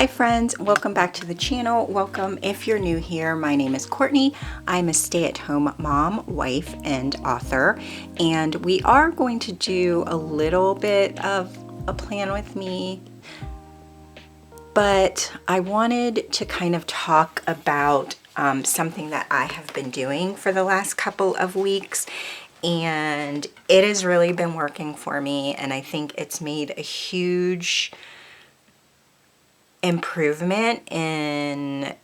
Hi friends, welcome back to the channel. Welcome if you're new here. My name is Courtney. I'm a stay-at-home mom, wife, and author, and we are going to do a little bit of a plan with me, but I wanted to kind of talk about something that I have been doing for the last couple of weeks, and it has really been working for me, and I think it's made a huge improvement in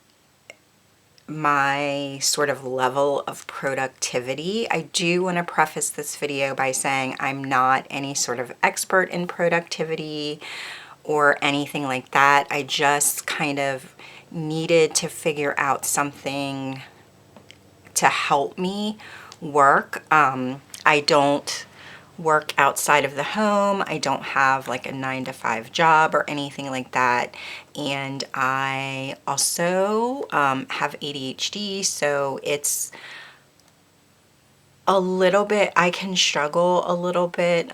my sort of level of productivity. I do want to preface this video by saying I'm not any sort of expert in productivity or anything like that. I just kind of needed to figure out something to help me work. I don't work outside of the home. I don't have like a 9-to-5 job or anything like that. And I also have ADHD, so it's a little bit, I can struggle a little bit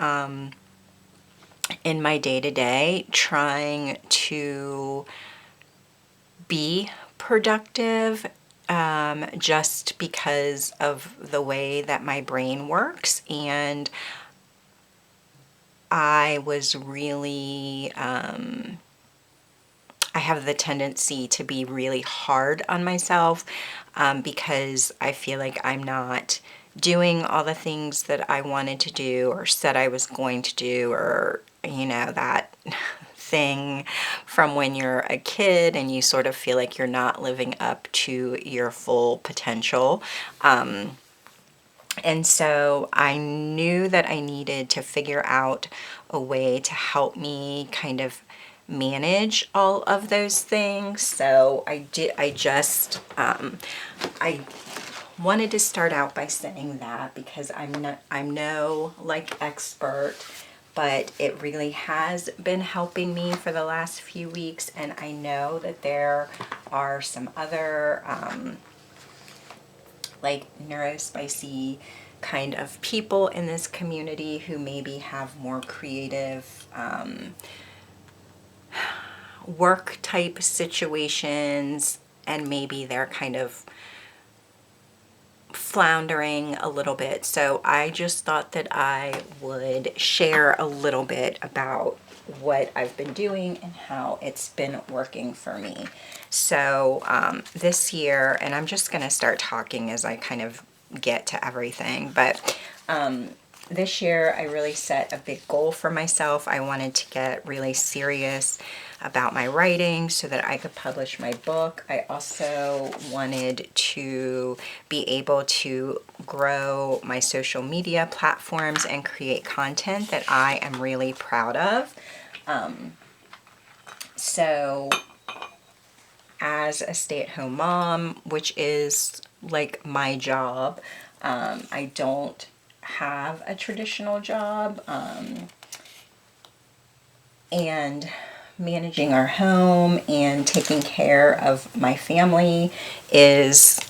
in my day-to-day trying to be productive just because of the way that my brain works. And I was really, I have the tendency to be really hard on myself because I feel like I'm not doing all the things that I wanted to do or said I was going to do, or, you know, that thing from when you're a kid and you sort of feel like you're not living up to your full potential. And so I knew that I needed to figure out a way to help me kind of manage all of those things. So I wanted to start out by saying that because I'm no like expert, but it really has been helping me for the last few weeks. And I know that there are some other like neurospicy kind of people in this community who maybe have more creative work type situations, and maybe they're kind of floundering a little bit. So I just thought that I would share a little bit about what I've been doing and how it's been working for me. So this year, and I'm just going to start talking as I kind of get to everything, but this year I really set a big goal for myself. I wanted to get really serious about my writing so that I could publish my book. I also wanted to be able to grow my social media platforms and create content that I am really proud of. So as a stay-at-home mom, which is like my job, I don't have a traditional job, and managing our home and taking care of my family is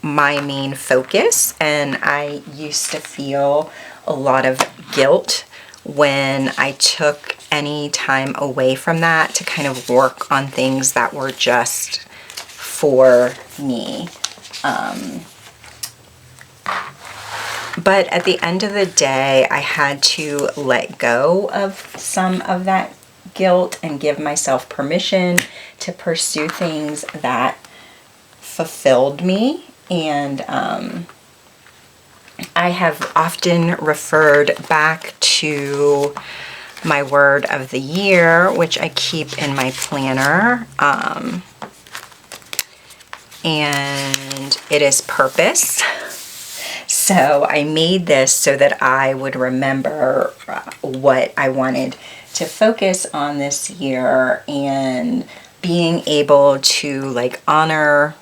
my main focus. And I used to feel a lot of guilt when I took any time away from that to kind of work on things that were just for me. But at the end of the day, I had to let go of some of that guilt and give myself permission to pursue things that fulfilled me. And I have often referred back to my word of the year, which I keep in my planner, and it is purpose. So I made this so that I would remember what I wanted to focus on this year, and being able to like honor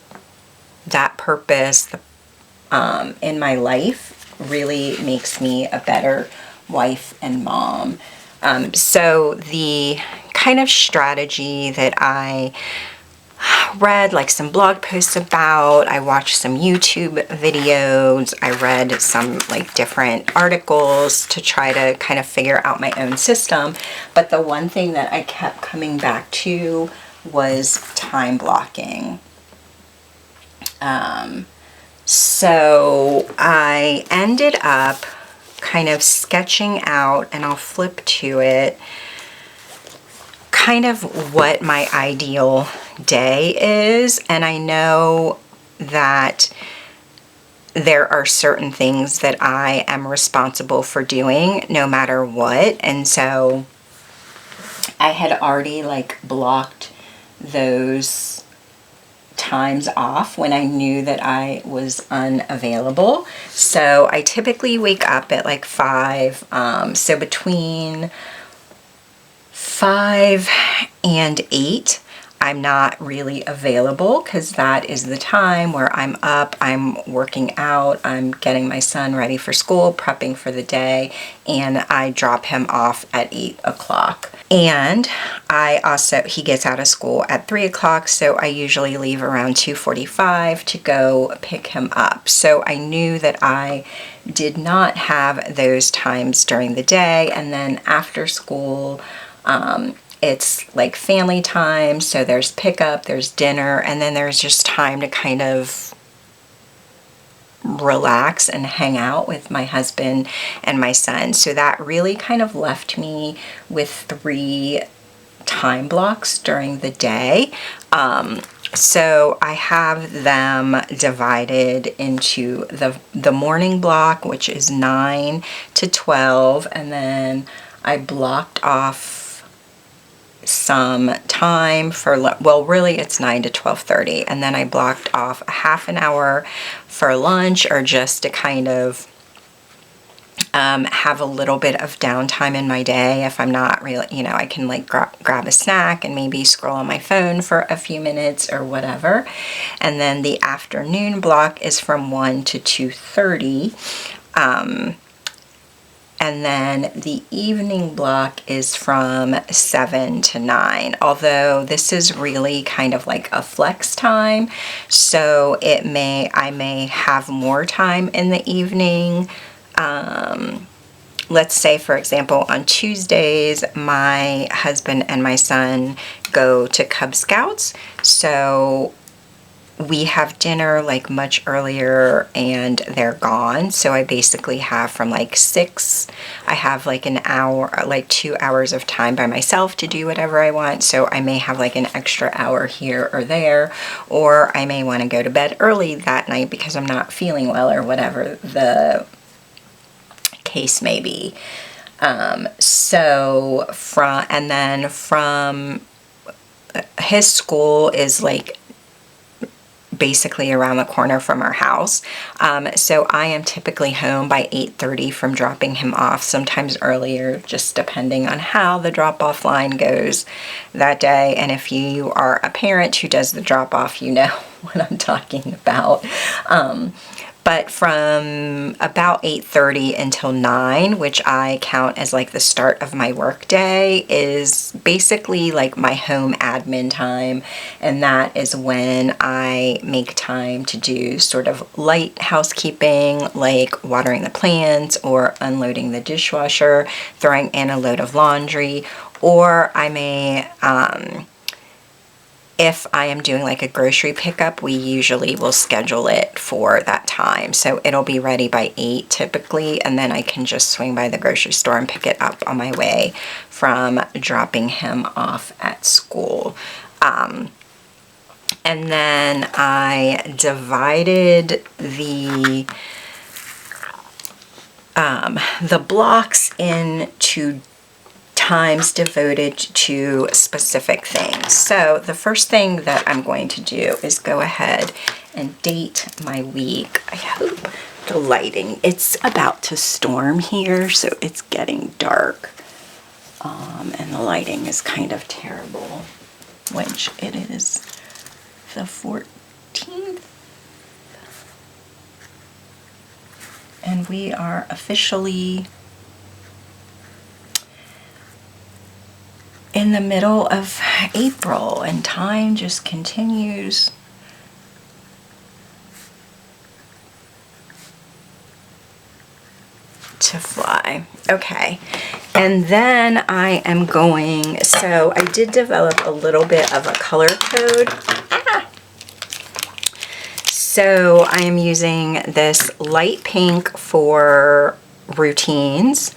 that purpose in my life really makes me a better wife and mom. So the kind of strategy that I read like some blog posts about, I watched some YouTube videos, I read some like different articles to try to kind of figure out my own system. But the one thing that I kept coming back to was time blocking. So I ended up kind of sketching out, and I'll flip to it, kind of what my ideal day is. And I know that there are certain things that I am responsible for doing no matter what. And so I had already like blocked those times off when I knew that I was unavailable. So I typically wake up at like 5. So between 5 and 8, I'm not really available, because that is the time where I'm up, I'm working out, I'm getting my son ready for school, prepping for the day, and I drop him off at 8 o'clock. And he gets out of school at 3 o'clock, so I usually leave around 2:45 to go pick him up. So I knew that I did not have those times during the day. And then after school, it's like family time, so there's pickup, there's dinner, and then there's just time to kind of relax and hang out with my husband and my son. So that really kind of left me with 3 time blocks during the day. So I have them divided into the morning block, which is 9 to 12, and then I blocked off some time for, well, really it's 9 to 12:30, and then I blocked off a half an hour for lunch, or just to kind of have a little bit of downtime in my day. If I'm not really, I can like grab a snack and maybe scroll on my phone for a few minutes or whatever. And then the afternoon block is from 1 to 2:30. And then the evening block is from 7 to 9, although this is really kind of like a flex time. So I may have more time in the evening. Let's say, for example, on Tuesdays, my husband and my son go to Cub Scouts. So we have dinner like much earlier and they're gone. So I basically have from like 6, I have like an hour, like 2 hours of time by myself to do whatever I want. So I may have like an extra hour here or there, or I may want to go to bed early that night because I'm not feeling well, or whatever the case may be. From his school is like basically around the corner from our house. So I am typically home by 8:30 from dropping him off, sometimes earlier, just depending on how the drop-off line goes that day. And if you are a parent who does the drop-off, you know what I'm talking about. But from about 8:30 until 9, which I count as like the start of my work day, is basically like my home admin time. And that is when I make time to do sort of light housekeeping, like watering the plants or unloading the dishwasher, throwing in a load of laundry, or I may, if I am doing like a grocery pickup, we usually will schedule it for that time. So it'll be ready by 8 typically, and then I can just swing by the grocery store and pick it up on my way from dropping him off at school. And then I divided the blocks into times devoted to specific things. So the first thing that I'm going to do is go ahead and date my week. I hope the lighting, it's about to storm here, so it's getting dark. And the lighting is kind of terrible, which it is the 14th. And we are officially in the middle of April, and time just continues to fly. Okay, And then I am going, so I did develop a little bit of a color code. So I am using this light pink for routines.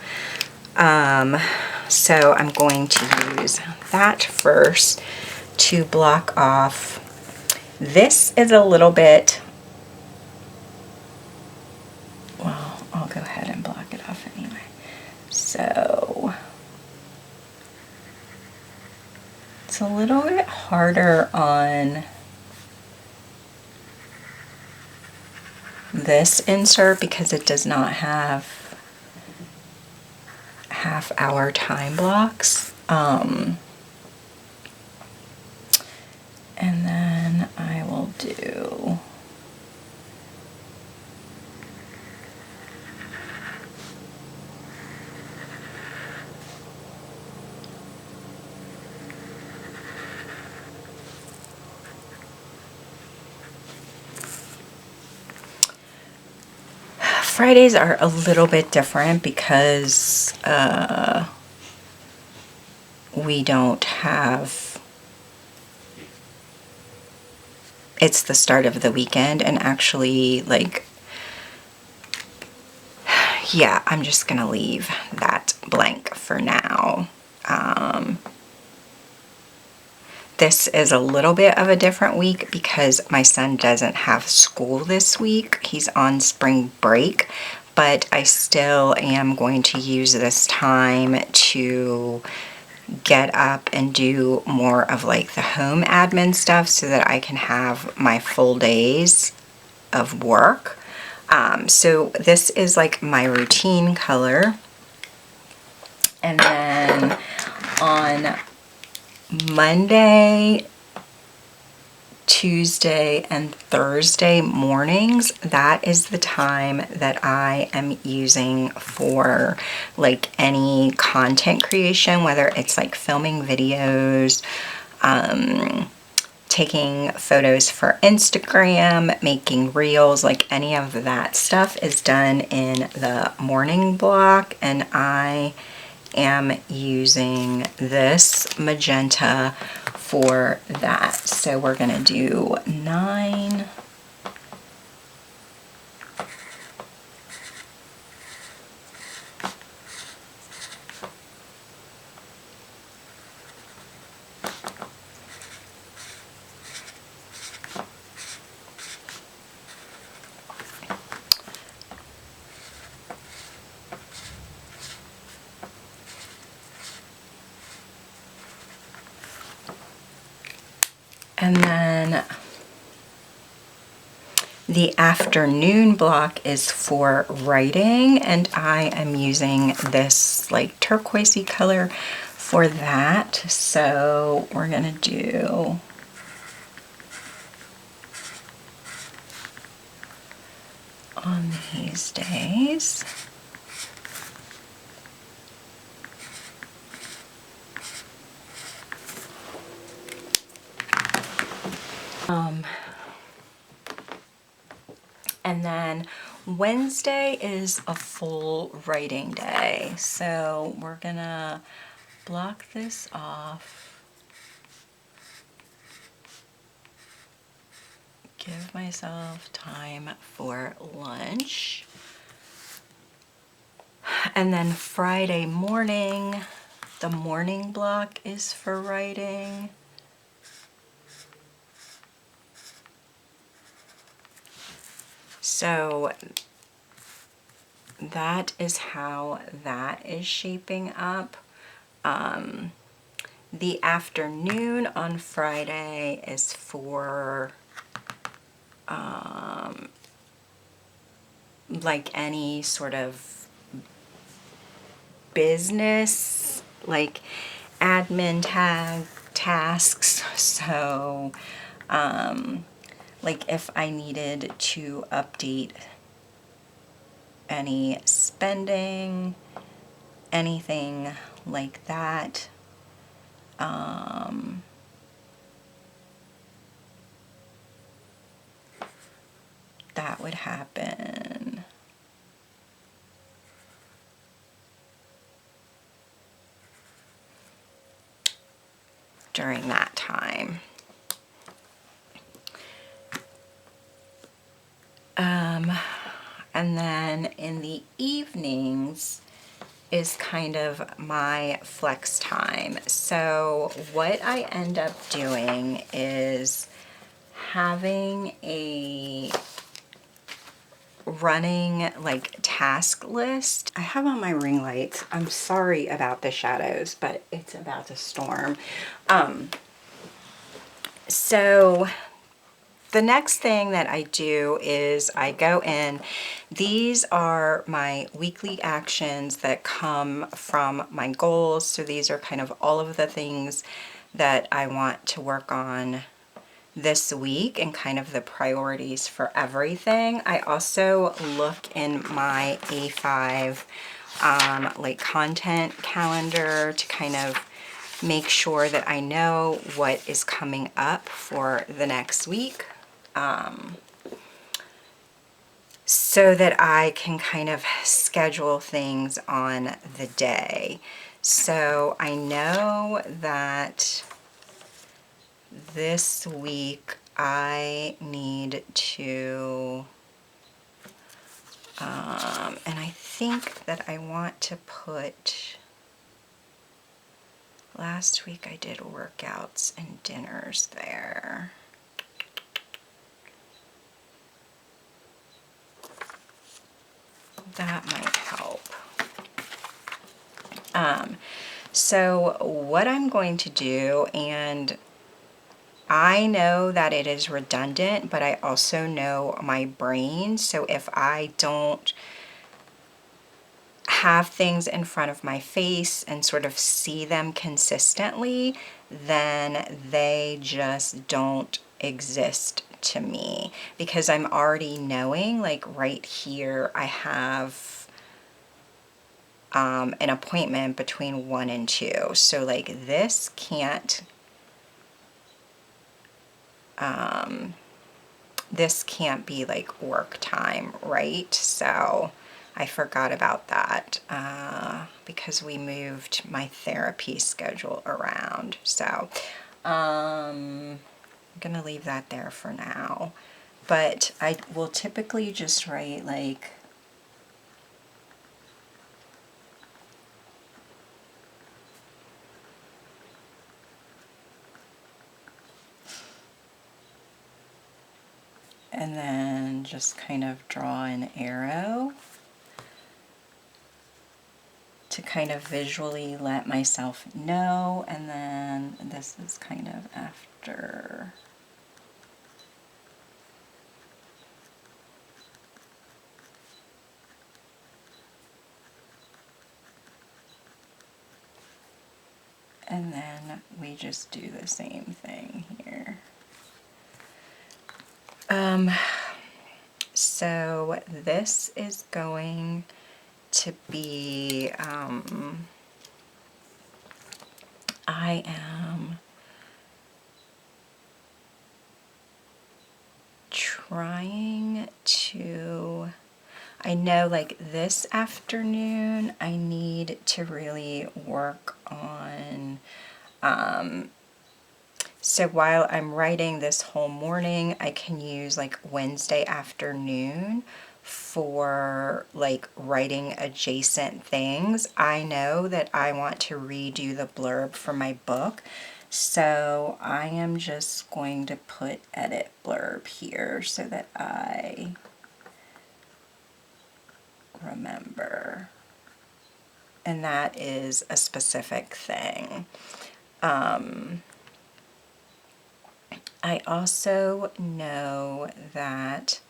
So I'm going to use that first to block off. This is a little bit, well, I'll go ahead and block it off anyway. So it's a little bit harder on this insert because it does not have half-hour time blocks. And then I will do Fridays are a little bit different because we don't have, it's the start of the weekend, and actually, like, yeah, I'm just gonna leave that blank for now. This is a little bit of a different week because my son doesn't have school this week. He's on spring break, but I still am going to use this time to get up and do more of like the home admin stuff so that I can have my full days of work. So this is like my routine color. And then on Monday, Tuesday, and Thursday mornings, that is the time that I am using for like any content creation, whether it's like filming videos, taking photos for Instagram, making reels, like any of that stuff is done in the morning block, and I am using this magenta for that. So we're gonna do 9, and then the afternoon block is for writing, and I am using this like turquoisey color for that. So we're gonna do on these days. And then Wednesday is a full writing day. So we're gonna block this off. Give myself time for lunch. And then Friday morning, the morning block is for writing. So that is how that is shaping up. The afternoon on Friday is for like any sort of business, like admin tasks. So like if I needed to update any spending, anything like that, that would happen. during that time. And then in the evenings is kind of my flex time. So what I end up doing is having a running like task list. I have on my ring lights. I'm sorry about the shadows, but it's about to storm. So the next thing that I do is I go in. These are my weekly actions that come from my goals. So these are kind of all of the things that I want to work on this week and kind of the priorities for everything. I also look in my A5 like content calendar to kind of make sure that I know what is coming up for the next week, so that I can kind of schedule things on the day. So I know that this week I need to, and I think that I want to put, last week I did workouts and dinners there. That might help. So what I'm going to do, and I know that it is redundant, but I also know my brain. So if I don't have things in front of my face and sort of see them consistently, then they just don't exist to me, because I'm already knowing, like right here, I have an appointment between 1 and 2. So like this can't be like work time, right? So I forgot about that because we moved my therapy schedule around. So I'm gonna leave that there for now. But I will typically just write like and then just kind of draw an arrow to kind of visually let myself know. And then this is kind of after. And then we just do the same thing here. So this is going to be, I am trying to, I know like this afternoon I need to really work on, so while I'm writing this whole morning, I can use like Wednesday afternoon for like writing adjacent things. I know that I want to redo the blurb for my book, so I am just going to put edit blurb here so that I remember. And that is a specific thing. I also know that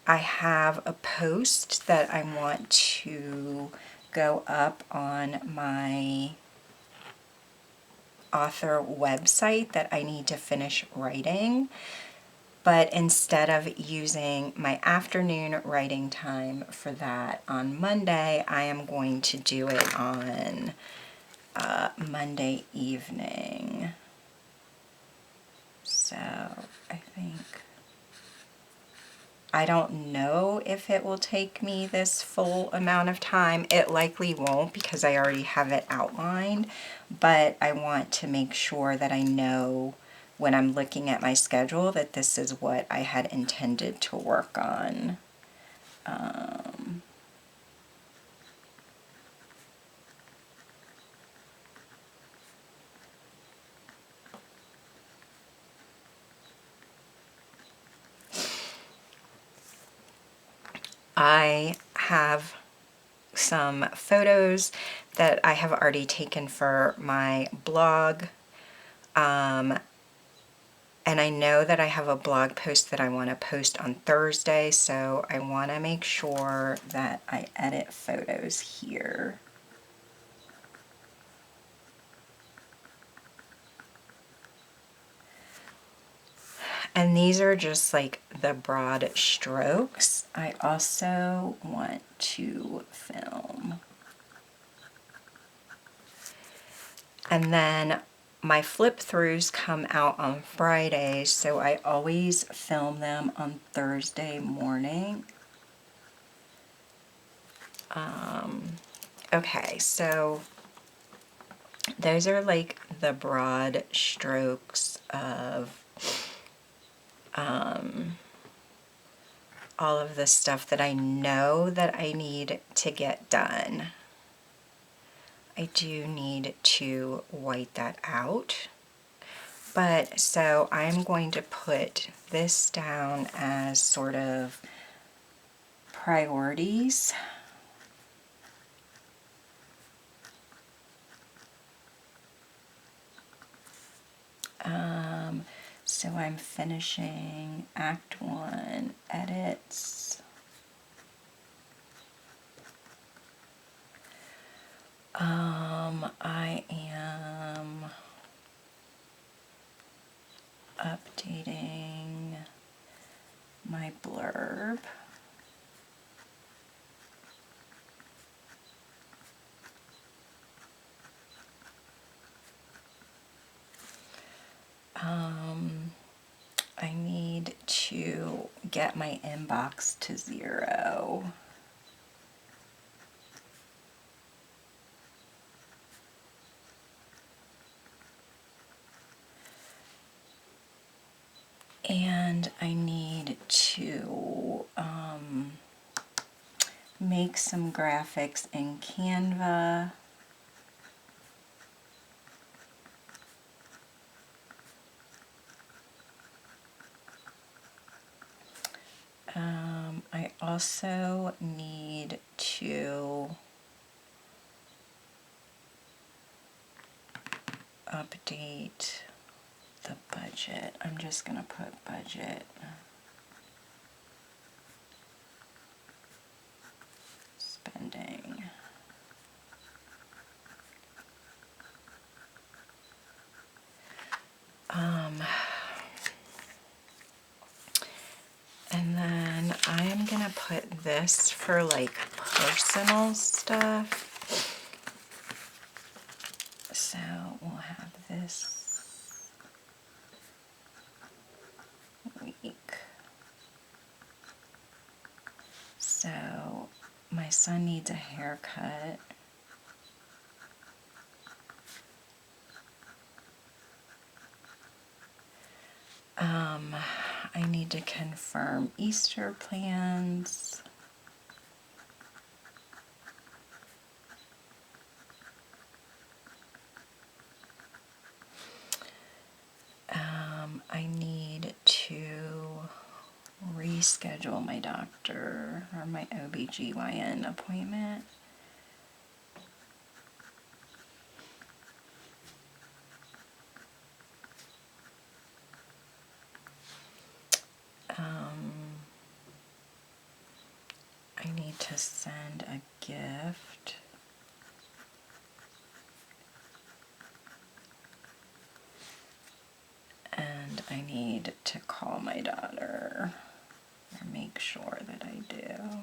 I have a post that I want to go up on my author website that I need to finish writing. But instead of using my afternoon writing time for that on Monday, I am going to do it on Monday evening. So I think I don't know if it will take me this full amount of time. It likely won't because I already have it outlined, but I want to make sure that I know when I'm looking at my schedule that this is what I had intended to work on. I have some photos that I have already taken for my blog. And I know that I have a blog post that I want to post on Thursday, so I want to make sure that I edit photos here. And these are just like the broad strokes. I also want to film. And then my flip throughs come out on Friday, so I always film them on Thursday morning. Okay, so those are like the broad strokes of all of the stuff that I know that I need to get done. I do need to white that out. But so I'm going to put this down as sort of priorities. So I'm finishing Act 1 edits. I am updating my blurb. I need to get my inbox to 0. And I need to make some graphics in Canva. I also need to update the budget. I'm just going to put budget. Spending. And then I am going to put this for like personal stuff. So we'll have this week. So my son needs a haircut. I need to confirm Easter plans. I need to reschedule my doctor or my OBGYN appointment. I need to send a gift. And I need to call my daughter or make sure that I do.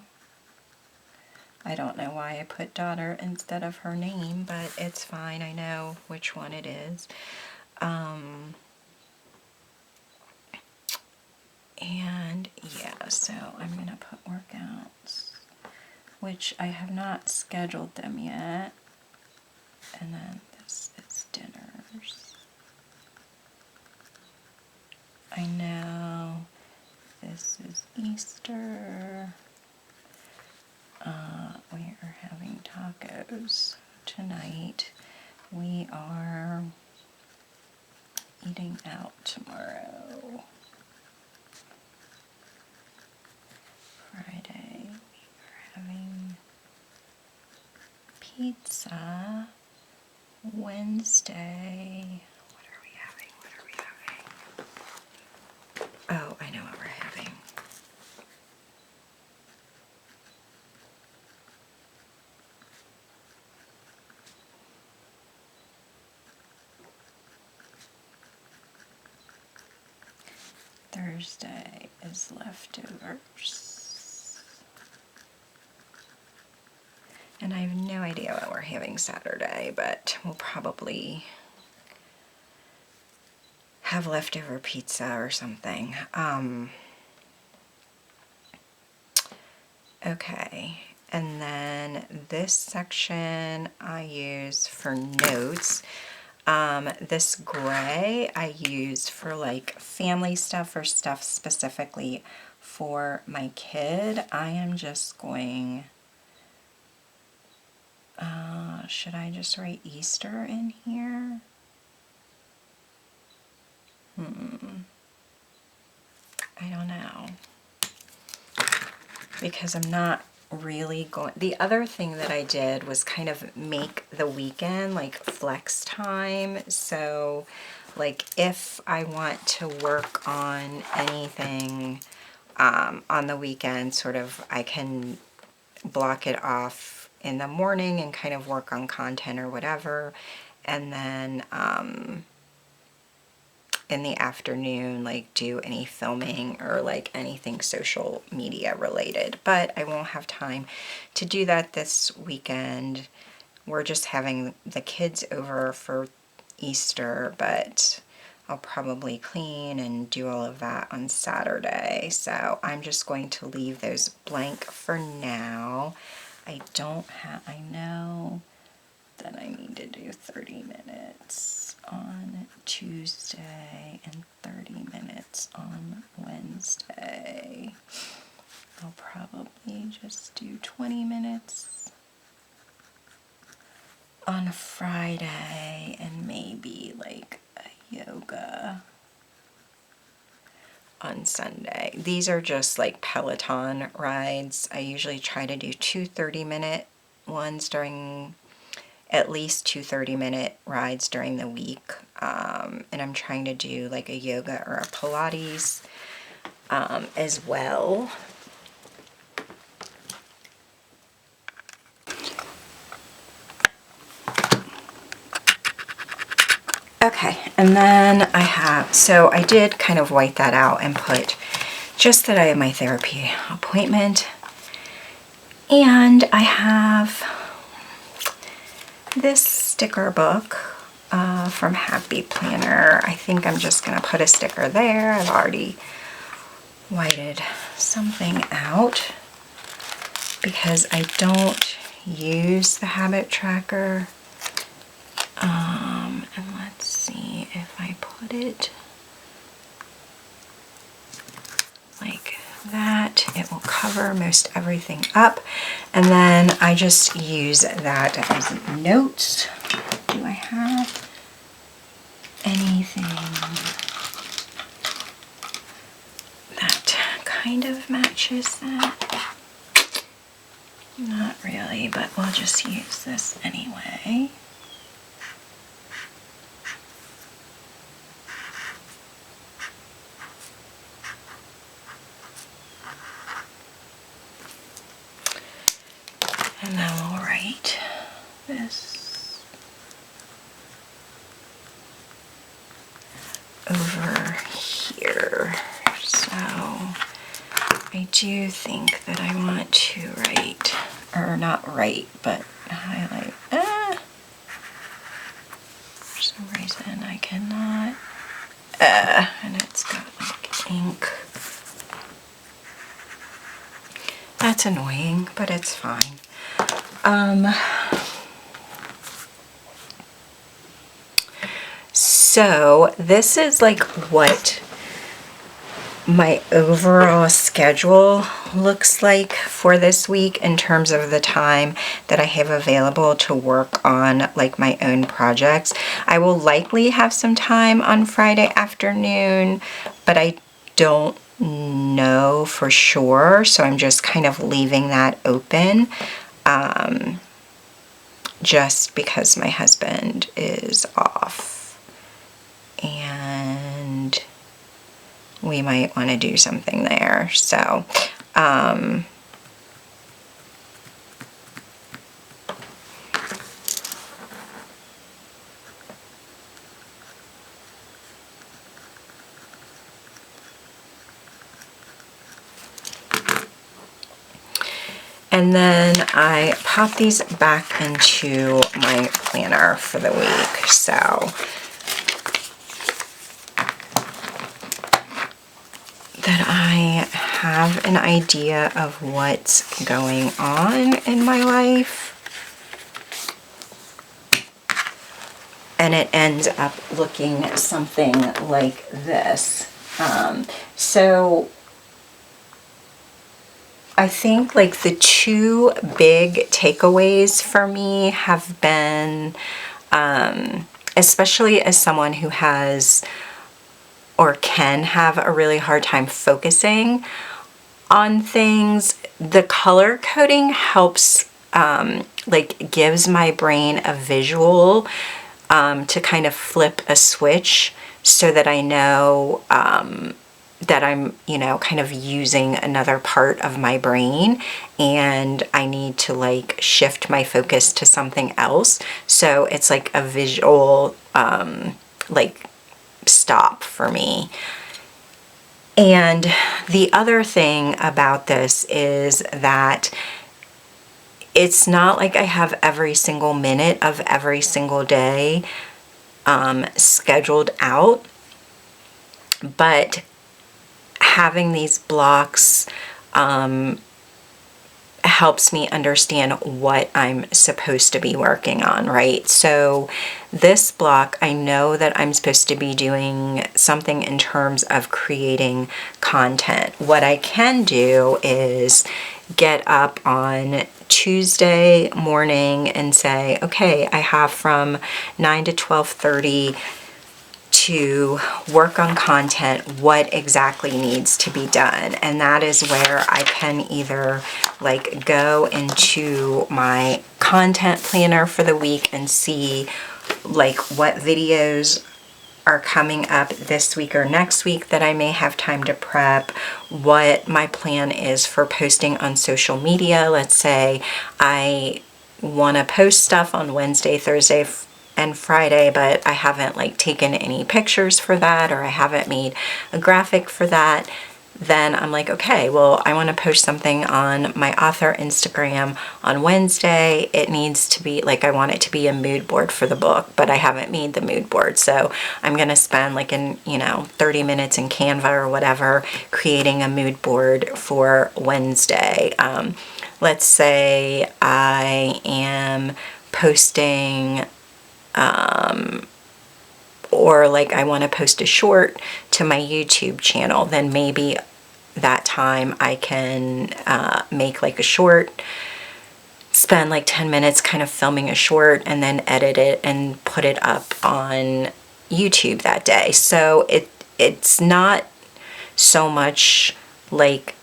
I don't know why I put daughter instead of her name, but it's fine. I know which one it is. And yeah, so I'm going to put workouts, which I have not scheduled them yet. And then this is dinners. I know this is Easter. We are having tacos tonight. We are eating out tomorrow. Friday, we are having pizza. Wednesday, what are we having? Oh, I know what we're having. Thursday is leftovers. And I have no idea what we're having Saturday, but we'll probably have leftover pizza or something. Okay, and then this section I use for notes. This gray I use for like family stuff or stuff specifically for my kid. I am just going, should I just write Easter in here? I don't know. Because I'm not really going. The other thing that I did was kind of make the weekend like flex time. So like if I want to work on anything on the weekend, sort of I can block it off in the morning and kind of work on content or whatever, and then in the afternoon like do any filming or like anything social media related. But I won't have time to do that this weekend. We're just having the kids over for Easter, but I'll probably clean and do all of that on Saturday. So I'm just going to leave those blank for now. I know that I need to do 30 minutes on Tuesday and 30 minutes on Wednesday. I'll probably just do 20 minutes on Friday and maybe like a yoga on Sunday. These are just like Peloton rides. I usually try to do 2 30-minute ones during, at least 2 30-minute rides during the week. And I'm trying to do like a yoga or a Pilates as well. Okay, and then so I did kind of white that out and put just that I have my therapy appointment. And I have this sticker book from Happy Planner. I think I'm just going to put a sticker there. I've already whited something out because I don't use the habit tracker. And let's see if I put it like that, it will cover most everything up. And then I just use that as notes. Do I have anything that kind of matches that? Not really, but we'll just use this anyway. And then we'll write this over here. So I do think that I want to write, or not write, but highlight. For some reason I cannot. And it's got like ink that's annoying, but it's fine. So this is like what my overall schedule looks like for this week in terms of the time that I have available to work on like my own projects. I will likely have some time on Friday afternoon, but I don't know for sure, so I'm just kind of leaving that open, just because my husband is off and we might want to do something there. So and then I pop these back into my planner for the week. So that I have an idea of what's going on in my life. And it ends up looking something like this. So I think like the two big takeaways for me have been, especially as someone who has or can have a really hard time focusing on things, the color coding helps, like gives my brain a visual to kind of flip a switch so that I know that I'm, you know, kind of using another part of my brain and I need to like shift my focus to something else. So it's like a visual, like stop for me. And the other thing about this is that it's not like I have every single minute of every single day scheduled out, but having these blocks helps me understand what I'm supposed to be working on, right? So this block, I know that I'm supposed to be doing something in terms of creating content. What I can do is get up on Tuesday morning and say, okay, I have from 9 to 12:30 to work on content, what exactly needs to be done. And that is where I can either like go into my content planner for the week and see like what videos are coming up this week or next week that I may have time to prep, what my plan is for posting on social media. Let's say I want to post stuff on Wednesday, Thursday, and Friday, but I haven't like taken any pictures for that, or I haven't made a graphic for that. Then I'm like, okay, well, I want to post something on my author Instagram on Wednesday. It needs to be like, I want it to be a mood board for the book, but I haven't made the mood board. So I'm going to spend like 30 minutes in Canva or whatever, creating a mood board for Wednesday. Let's say I am posting or like I want to post a short to my YouTube channel, then maybe that time I can make like a short, spend like 10 minutes kind of filming a short and then edit it and put it up on YouTube that day. So it's not so much like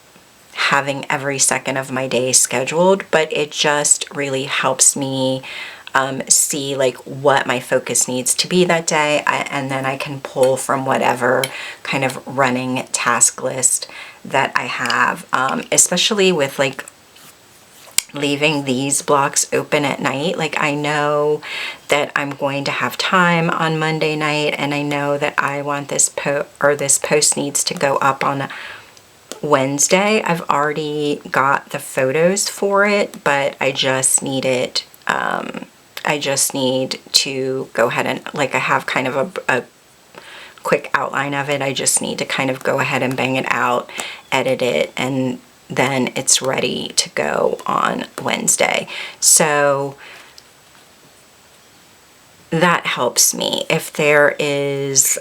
having every second of my day scheduled, but it just really helps me see like what my focus needs to be that day, and then I can pull from whatever kind of running task list that I have, especially with like leaving these blocks open at night. Like I know that I'm going to have time on Monday night, and I know that I want this post needs to go up on Wednesday. I've already got the photos for it, but I just need it. I just need to go ahead and like I have kind of a quick outline of it. I just need to kind of go ahead and bang it out, edit it, and then it's ready to go on Wednesday. So that helps me. If there is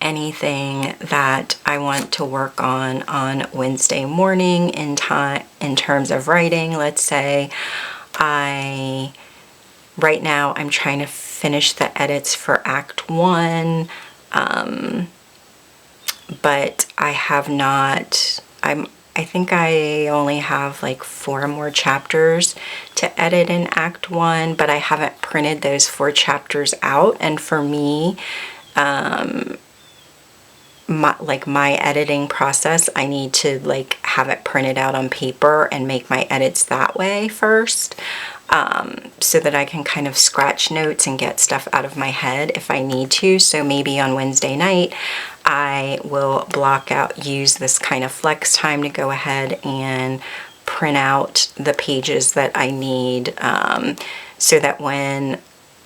anything that I want to work on Wednesday morning in terms of writing, let's say right now I'm trying to finish the edits for Act 1, but I have not, I think I only have like 4 more chapters to edit in Act 1, but I haven't printed those 4 chapters out. And for me, my editing process, I need to like have it printed out on paper and make my edits that way first, so that I can kind of scratch notes and get stuff out of my head if I need to. So maybe on Wednesday night, I will use this kind of flex time to go ahead and print out the pages that I need, so that when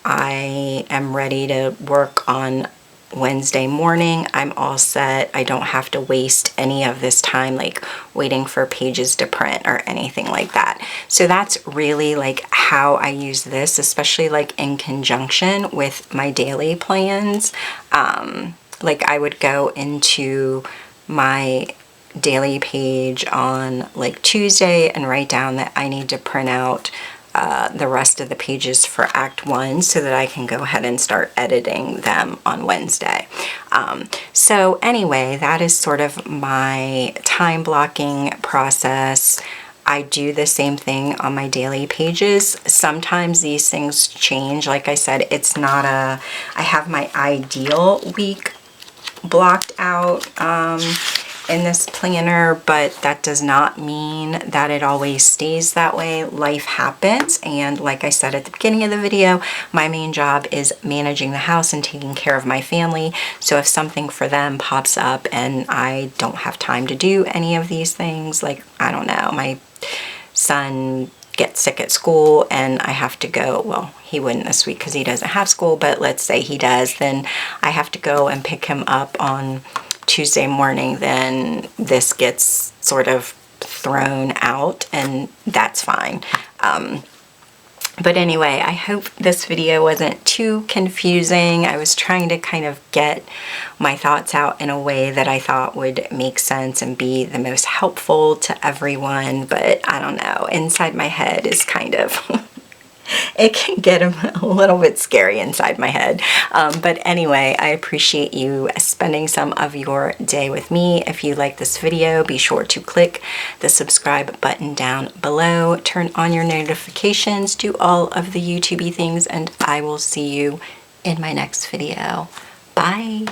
I am ready to work on Wednesday morning, I'm all set. I don't have to waste any of this time like waiting for pages to print or anything like that. So that's really like how I use this, especially like in conjunction with my daily plans. Like I would go into my daily page on like Tuesday and write down that I need to print out the rest of the pages for Act 1 so that I can go ahead and start editing them on Wednesday. So anyway, that is sort of my time blocking process. I do the same thing on my daily pages. Sometimes these things change. Like I said, it's not I have my ideal week blocked out in this planner, but that does not mean that it always stays that way. Life happens, and like I said at the beginning of the video, my main job is managing the house and taking care of my family. So if something for them pops up and I don't have time to do any of these things, like, I don't know, my son gets sick at school and I have to go, well, he wouldn't this week because he doesn't have school, but let's say he does, then I have to go and pick him up on Tuesday morning, then this gets sort of thrown out, and that's fine. But anyway, I hope this video wasn't too confusing. I was trying to kind of get my thoughts out in a way that I thought would make sense and be the most helpful to everyone, but I don't know, inside my head is kind of it can get a little bit scary inside my head. But anyway, I appreciate you spending some of your day with me. If you like this video, be sure to click the subscribe button down below, turn on your notifications, do all of the YouTube-y things, and I will see you in my next video. Bye.